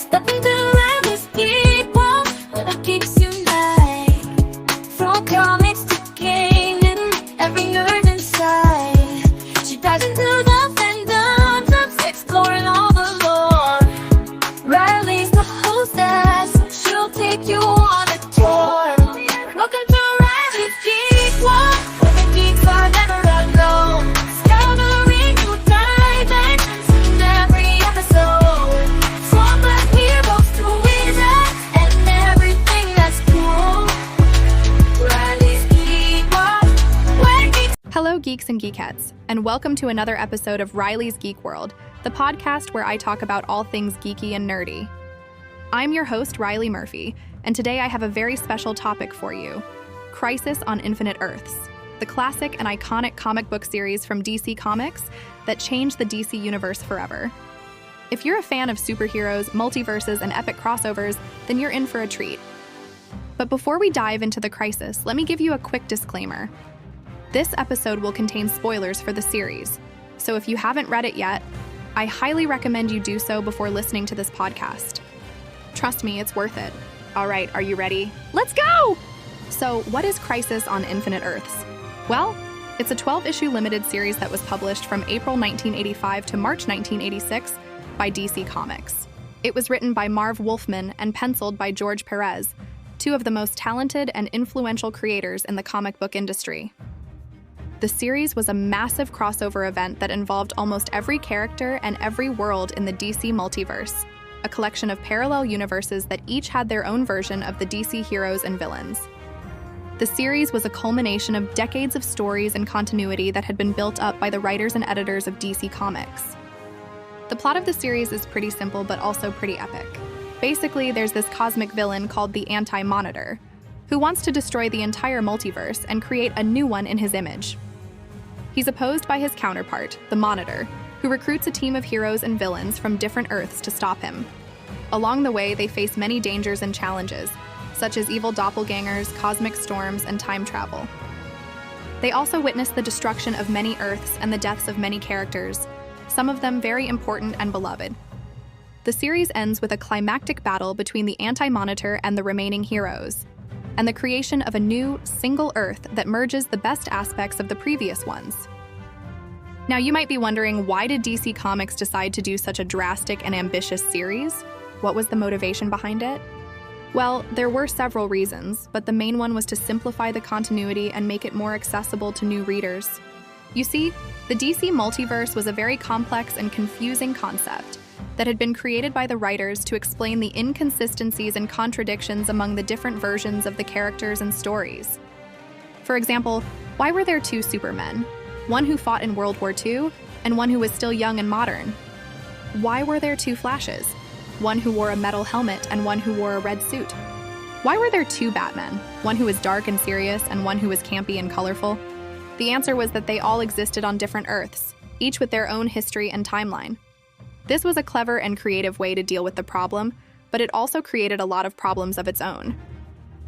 Step into Riley's Geek World, where the geeks unite. From comics to gaming, every nerd inside. She dives into the fandoms, exploring all the lore. Riley's the hostess, she'll take you on a tour. Welcome to Riley's Geek World, where the geeks are never alone. Discovering new dimensions in every episode. From black heroes to wizards and everything that's cool. Riley's Geek World, where geeks. Hello, geeks and geekettes, and welcome to another episode of Riley's Geek World, the podcast where I talk about all things geeky and nerdy. I'm your host, Riley Murphy, and today I have a very special topic for you: Crisis on Infinite Earths, the classic and iconic comic book series from DC Comics that changed the DC universe forever. If you're a fan of superheroes, multiverses, and epic crossovers, then you're in for a treat. But before we dive into the Crisis, let me give you a quick disclaimer. This episode will contain spoilers for the series, so if you haven't read it yet, I highly recommend you do so before listening to this podcast. Trust me, it's worth it. All right, are you ready? Let's go! So, what is Crisis on Infinite Earths? Well, it's a 12-issue limited series that was published from April 1985 to March 1986 by DC Comics. It was written by Marv Wolfman and penciled by George Perez, two of the most talented and influential creators in the comic book industry. The series was a massive crossover event that involved almost every character and every world in the DC multiverse, a collection of parallel universes that each had their own version of the DC heroes and villains. The series was a culmination of decades of stories and continuity that had been built up by the writers and editors of DC Comics. The plot of the series is pretty simple but also pretty epic. Basically, there's this cosmic villain called the Anti-Monitor, who wants to destroy the entire multiverse and create a new one in his image. He's opposed by his counterpart, the Monitor, who recruits a team of heroes and villains from different Earths to stop him. Along the way, they face many dangers and challenges, such as evil doppelgangers, cosmic storms, and time travel. They also witness the destruction of many Earths and the deaths of many characters, some of them very important and beloved. The series ends with a climactic battle between the Anti-Monitor and the remaining heroes, and the creation of a new, single Earth that merges the best aspects of the previous ones. Now, you might be wondering, why did DC Comics decide to do such a drastic and ambitious series? What was the motivation behind it? Well, there were several reasons, but the main one was to simplify the continuity and make it more accessible to new readers. You see, the DC multiverse was a very complex and confusing concept that had been created by the writers to explain the inconsistencies and contradictions among the different versions of the characters and stories. For example, why were there two Supermen? One who fought in World War II, and one who was still young and modern? Why were there two Flashes? One who wore a metal helmet and one who wore a red suit? Why were there two Batmen? One who was dark and serious and one who was campy and colorful? The answer was that they all existed on different Earths, each with their own history and timeline. This was a clever and creative way to deal with the problem, but it also created a lot of problems of its own.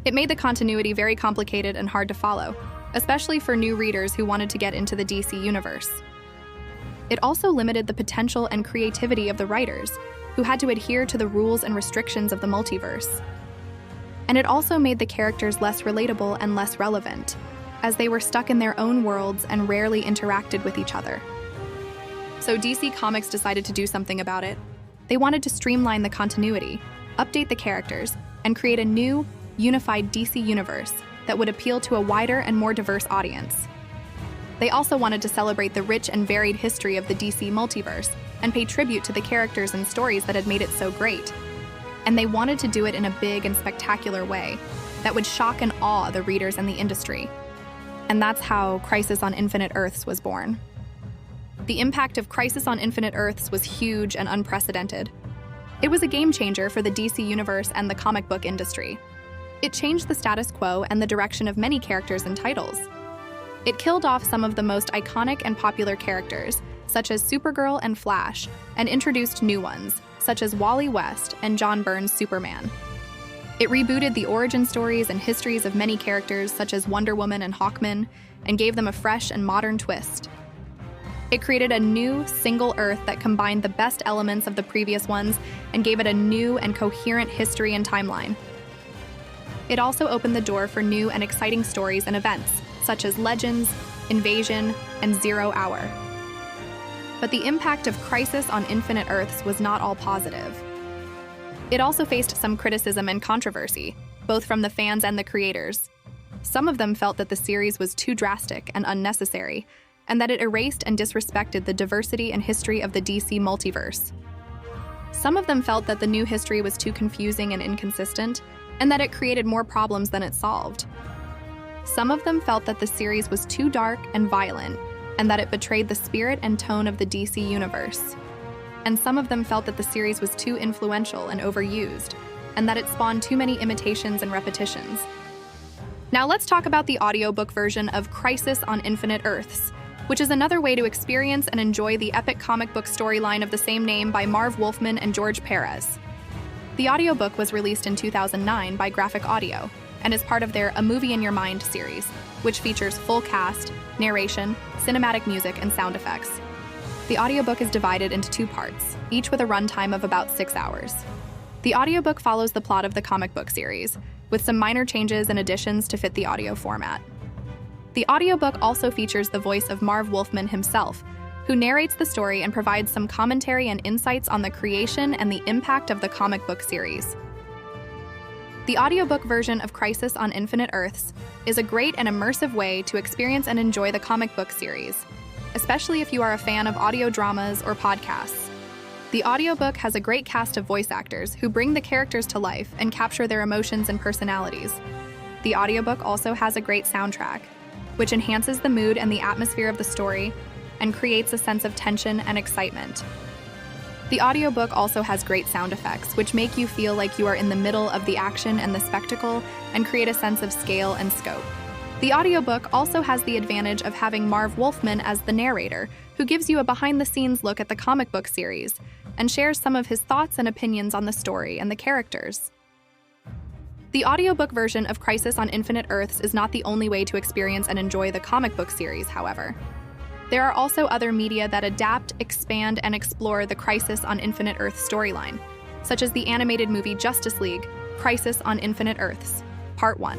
It made the continuity very complicated and hard to follow, especially for new readers who wanted to get into the DC universe. It also limited the potential and creativity of the writers, who had to adhere to the rules and restrictions of the multiverse. And it also made the characters less relatable and less relevant, as they were stuck in their own worlds and rarely interacted with each other. So DC Comics decided to do something about it. They wanted to streamline the continuity, update the characters, and create a new, unified DC universe that would appeal to a wider and more diverse audience. They also wanted to celebrate the rich and varied history of the DC multiverse and pay tribute to the characters and stories that had made it so great. And they wanted to do it in a big and spectacular way that would shock and awe the readers and the industry. And that's how Crisis on Infinite Earths was born. The impact of Crisis on Infinite Earths was huge and unprecedented. It was a game changer for the DC universe and the comic book industry. It changed the status quo and the direction of many characters and titles. It killed off some of the most iconic and popular characters, such as Supergirl and Flash, and introduced new ones, such as Wally West and John Byrne's Superman. It rebooted the origin stories and histories of many characters, such as Wonder Woman and Hawkman, and gave them a fresh and modern twist. It created a new, single Earth that combined the best elements of the previous ones and gave it a new and coherent history and timeline. It also opened the door for new and exciting stories and events, such as Legends, Invasion, and 0 Hour. But the impact of Crisis on Infinite Earths was not all positive. It also faced some criticism and controversy, both from the fans and the creators. Some of them felt that the series was too drastic and unnecessary, and that it erased and disrespected the diversity and history of the DC multiverse. Some of them felt that the new history was too confusing and inconsistent, and that it created more problems than it solved. Some of them felt that the series was too dark and violent, and that it betrayed the spirit and tone of the DC universe. And some of them felt that the series was too influential and overused, and that it spawned too many imitations and repetitions. Now let's talk about the audiobook version of Crisis on Infinite Earths, which is another way to experience and enjoy the epic comic book storyline of the same name by Marv Wolfman and George Perez. The audiobook was released in 2009 by Graphic Audio and is part of their A Movie in Your Mind series, which features full cast, narration, cinematic music, and sound effects. The audiobook is divided into 2 parts, each with a runtime of about 6 hours. The audiobook follows the plot of the comic book series, with some minor changes and additions to fit the audio format. The audiobook also features the voice of Marv Wolfman himself, who narrates the story and provides some commentary and insights on the creation and the impact of the comic book series. The audiobook version of Crisis on Infinite Earths is a great and immersive way to experience and enjoy the comic book series, especially if you are a fan of audio dramas or podcasts. The audiobook has a great cast of voice actors who bring the characters to life and capture their emotions and personalities. The audiobook also has a great soundtrack, which enhances the mood and the atmosphere of the story and creates a sense of tension and excitement. The audiobook also has great sound effects, which make you feel like you are in the middle of the action and the spectacle and create a sense of scale and scope. The audiobook also has the advantage of having Marv Wolfman as the narrator, who gives you a behind-the-scenes look at the comic book series and shares some of his thoughts and opinions on the story and the characters. The audiobook version of Crisis on Infinite Earths is not the only way to experience and enjoy the comic book series, however. There are also other media that adapt, expand, and explore the Crisis on Infinite Earths storyline, such as the animated movie Justice League, Crisis on Infinite Earths, Part 1,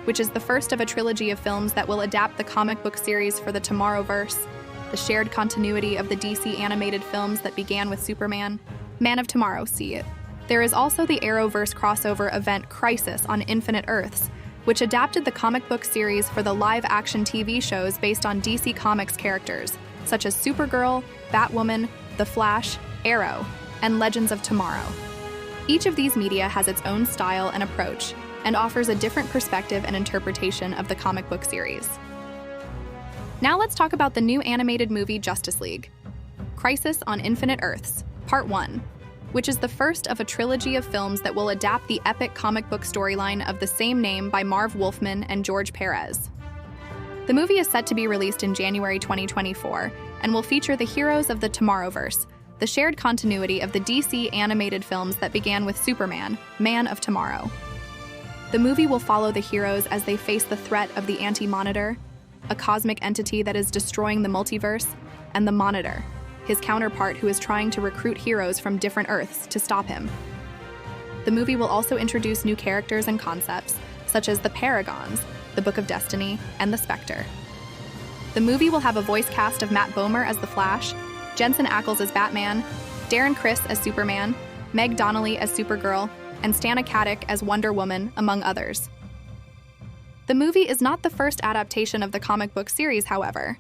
which is the first of a trilogy of films that will adapt the comic book series for the Tomorrowverse, the shared continuity of the DC animated films that began with Superman, Man of Tomorrow, see it. There is also the Arrowverse crossover event Crisis on Infinite Earths, which adapted the comic book series for the live-action TV shows based on DC Comics characters, such as Supergirl, Batwoman, The Flash, Arrow, and Legends of Tomorrow. Each of these media has its own style and approach, and offers a different perspective and interpretation of the comic book series. Now let's talk about the new animated movie Justice League, Crisis on Infinite Earths, Part 1, which is the first of a trilogy of films that will adapt the epic comic book storyline of the same name by Marv Wolfman and George Perez. The movie is set to be released in January 2024 and will feature the heroes of the Tomorrowverse, the shared continuity of the DC animated films that began with Superman, Man of Tomorrow. The movie will follow the heroes as they face the threat of the Anti-Monitor, a cosmic entity that is destroying the multiverse, and the Monitor, his counterpart who is trying to recruit heroes from different Earths to stop him. The movie will also introduce new characters and concepts, such as the Paragons, the Book of Destiny, and the Spectre. The movie will have a voice cast of Matt Bomer as the Flash, Jensen Ackles as Batman, Darren Criss as Superman, Meg Donnelly as Supergirl, and Stana Katic as Wonder Woman, among others. The movie is not the first adaptation of the comic book series, however.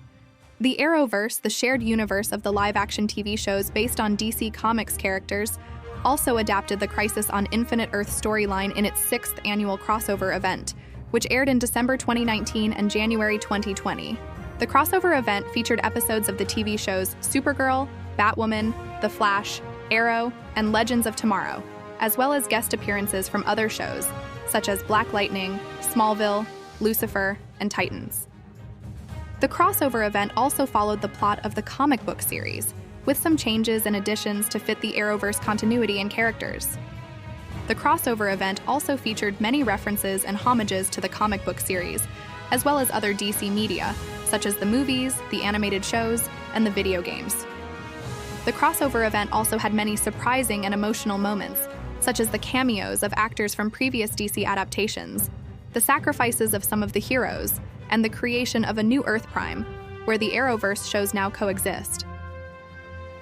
The Arrowverse, the shared universe of the live-action TV shows based on DC Comics characters, also adapted the Crisis on Infinite Earth storyline in its 6th annual crossover event, which aired in December 2019 and January 2020. The crossover event featured episodes of the TV shows Supergirl, Batwoman, The Flash, Arrow, and Legends of Tomorrow, as well as guest appearances from other shows, such as Black Lightning, Smallville, Lucifer, and Titans. The crossover event also followed the plot of the comic book series, with some changes and additions to fit the Arrowverse continuity and characters. The crossover event also featured many references and homages to the comic book series, as well as other DC media, such as the movies, the animated shows, and the video games. The crossover event also had many surprising and emotional moments, such as the cameos of actors from previous DC adaptations, the sacrifices of some of the heroes, and the creation of a new Earth Prime, where the Arrowverse shows now coexist.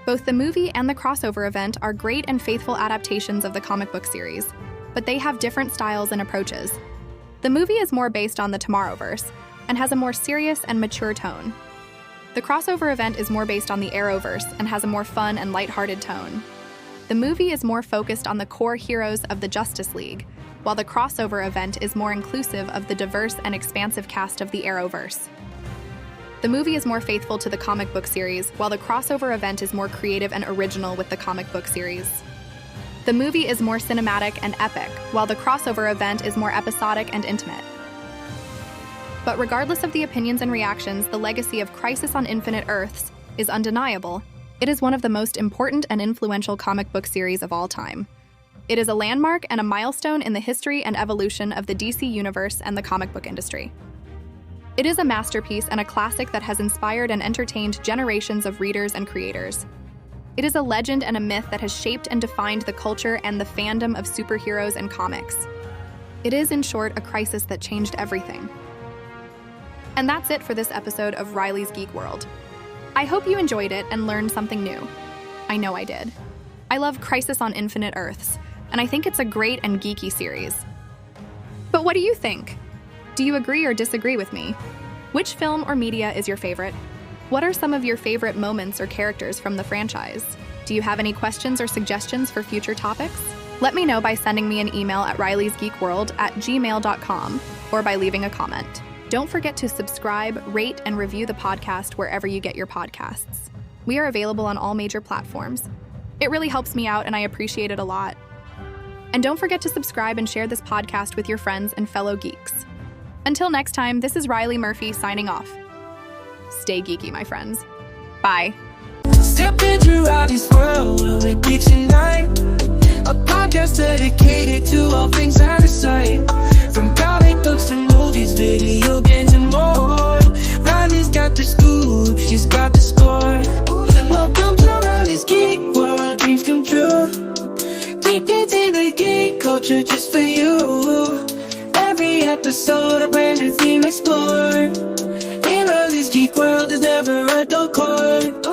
Both the movie and the crossover event are great and faithful adaptations of the comic book series, but they have different styles and approaches. The movie is more based on the Tomorrowverse and has a more serious and mature tone. The crossover event is more based on the Arrowverse and has a more fun and lighthearted tone. The movie is more focused on the core heroes of the Justice League, while the crossover event is more inclusive of the diverse and expansive cast of the Arrowverse. The movie is more faithful to the comic book series, while the crossover event is more creative and original with the comic book series. The movie is more cinematic and epic, while the crossover event is more episodic and intimate. But regardless of the opinions and reactions, the legacy of Crisis on Infinite Earths is undeniable. It is one of the most important and influential comic book series of all time. It is a landmark and a milestone in the history and evolution of the DC Universe and the comic book industry. It is a masterpiece and a classic that has inspired and entertained generations of readers and creators. It is a legend and a myth that has shaped and defined the culture and the fandom of superheroes and comics. It is, in short, a crisis that changed everything. And that's it for this episode of Riley's Geek World. I hope you enjoyed it and learned something new. I know I did. I love Crisis on Infinite Earths, and I think it's a great and geeky series. But what do you think? Do you agree or disagree with me? Which film or media is your favorite? What are some of your favorite moments or characters from the franchise? Do you have any questions or suggestions for future topics? Let me know by sending me an email at rileysgeekworld@gmail.com or by leaving a comment. Don't forget to subscribe, rate, and review the podcast wherever you get your podcasts. We are available on all major platforms. It really helps me out and I appreciate it a lot. And don't forget to subscribe and share this podcast with your friends and fellow geeks. Until next time, this is Riley Murphy signing off. Stay geeky, my friends. Bye. Stepping through Riley's world, will it be tonight? A podcast dedicated to all things out of sight. From comic books to movies, video games and more. Riley's got the scoop, she's got the score. Welcome to Riley's Geek World, dreams come true. Deep into the geek culture just for you. Every episode a brand new theme explored. In Riley's Geek World, there's never a dull chord.